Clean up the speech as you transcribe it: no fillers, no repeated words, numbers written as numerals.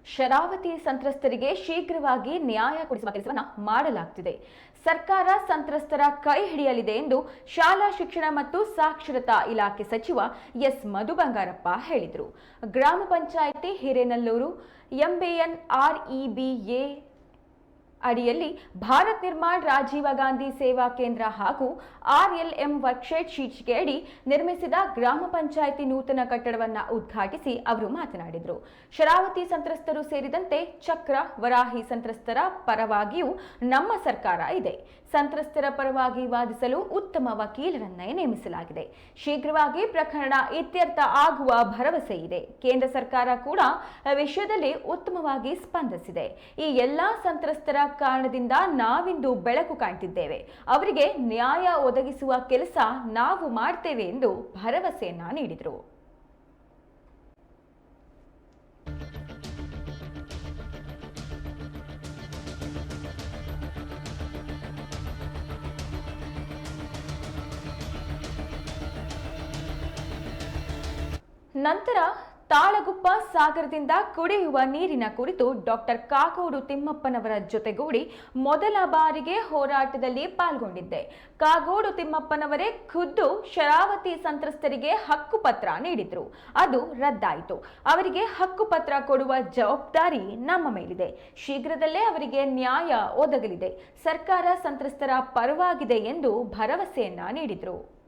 ಶರಾವತಿ ಸಂತ್ರಸ್ತರಿಗೆ ಶೀಘ್ರವಾಗಿ ನ್ಯಾಯ ಕೊಡಿಸುವ ಕೆಲಸವನ್ನು ಮಾಡಲಾಗುತ್ತಿದೆ. ಸರ್ಕಾರ ಸಂತ್ರಸ್ತರ ಕೈ ಹಿಡಿಯಲಿದೆ ಎಂದು ಶಾಲಾ ಶಿಕ್ಷಣ ಮತ್ತು ಸಾಕ್ಷರತಾ ಇಲಾಖೆ ಸಚಿವ ಎಸ್ ಮಧು ಬಂಗಾರಪ್ಪ ಹೇಳಿದರು. ಗ್ರಾಮ ಪಂಚಾಯಿತಿ ಹಿರೇನಲ್ಲೂರು ಎಂಬಿಎನ್ಆರ್ಇಬಿಎ ಅಡಿಯಲ್ಲಿ ಭಾರತ್ ನಿರ್ಮಾಣ್ ರಾಜೀವ ಗಾಂಧಿ ಸೇವಾ ಕೇಂದ್ರ ಹಾಗೂ ಆರ್ಎಲ್ಎಂ ವರ್ಕ್ಶೆಡ್ ಶೀರ್ಷಿಕೆಯಡಿ ನಿರ್ಮಿಸಿದ ಗ್ರಾಮ ಪಂಚಾಯಿತಿ ನೂತನ ಕಟ್ಟಡವನ್ನು ಉದ್ಘಾಟಿಸಿ ಅವರು ಮಾತನಾಡಿದರು. ಶರಾವತಿ ಸಂತ್ರಸ್ತರು ಸೇರಿದಂತೆ ಚಕ್ರ, ವರಾಹಿ ಸಂತ್ರಸ್ತರ ಪರವಾಗಿಯೂ ನಮ್ಮ ಸರ್ಕಾರ ಇದೆ. ಸಂತ್ರಸ್ತರ ಪರವಾಗಿ ವಾದಿಸಲು ಉತ್ತಮ ವಕೀಲರನ್ನೇ ನೇಮಿಸಲಾಗಿದೆ. ಶೀಘ್ರವಾಗಿ ಪ್ರಕರಣ ಇತ್ಯರ್ಥ ಆಗುವ ಭರವಸೆ ಇದೆ. ಕೇಂದ್ರ ಸರ್ಕಾರ ಕೂಡ ವಿಷಯದಲ್ಲಿ ಉತ್ತಮವಾಗಿ ಸ್ಪಂದಿಸಿದೆ. ಈ ಎಲ್ಲಾ ಸಂತ್ರಸ್ತರ ಕಾರಣದಿಂದ ನಾವಿಂದು ಬೆಳಕು ಕಾಣ್ತಿದ್ದೇವೆ. ಅವರಿಗೆ ನ್ಯಾಯ ಒದಗಿಸುವ ಕೆಲಸ ನಾವು ಮಾಡ್ತೇವೆ ಎಂದು ಭರವಸೆಯನ್ನ ನೀಡಿದರು. ನಂತರ ತಾಳಗುಪ್ಪ ಸಾಗರದಿಂದ ಕುಡಿಯುವ ನೀರಿನ ಕುರಿತು ಡಾಕ್ಟರ್ ಕಾಗೋಡು ತಿಮ್ಮಪ್ಪನವರ ಜೊತೆಗೂಡಿ ಮೊದಲ ಬಾರಿಗೆ ಹೋರಾಟದಲ್ಲಿ ಪಾಲ್ಗೊಂಡಿದ್ದೆ. ಕಾಗೋಡು ತಿಮ್ಮಪ್ಪನವರೇ ಖುದ್ದು ಶರಾವತಿ ಸಂತ್ರಸ್ತರಿಗೆ ಹಕ್ಕುಪತ್ರ ನೀಡಿದ್ರು. ಅದು ರದ್ದಾಯಿತು. ಅವರಿಗೆ ಹಕ್ಕುಪತ್ರ ಕೊಡುವ ಜವಾಬ್ದಾರಿ ನಮ್ಮ ಮೇಲಿದೆ. ಶೀಘ್ರದಲ್ಲೇ ಅವರಿಗೆ ನ್ಯಾಯ ಒದಗಲಿದೆ. ಸರ್ಕಾರ ಸಂತ್ರಸ್ತರ ಪರವಾಗಿದೆ ಎಂದು ಭರವಸೆಯನ್ನ ನೀಡಿದರು.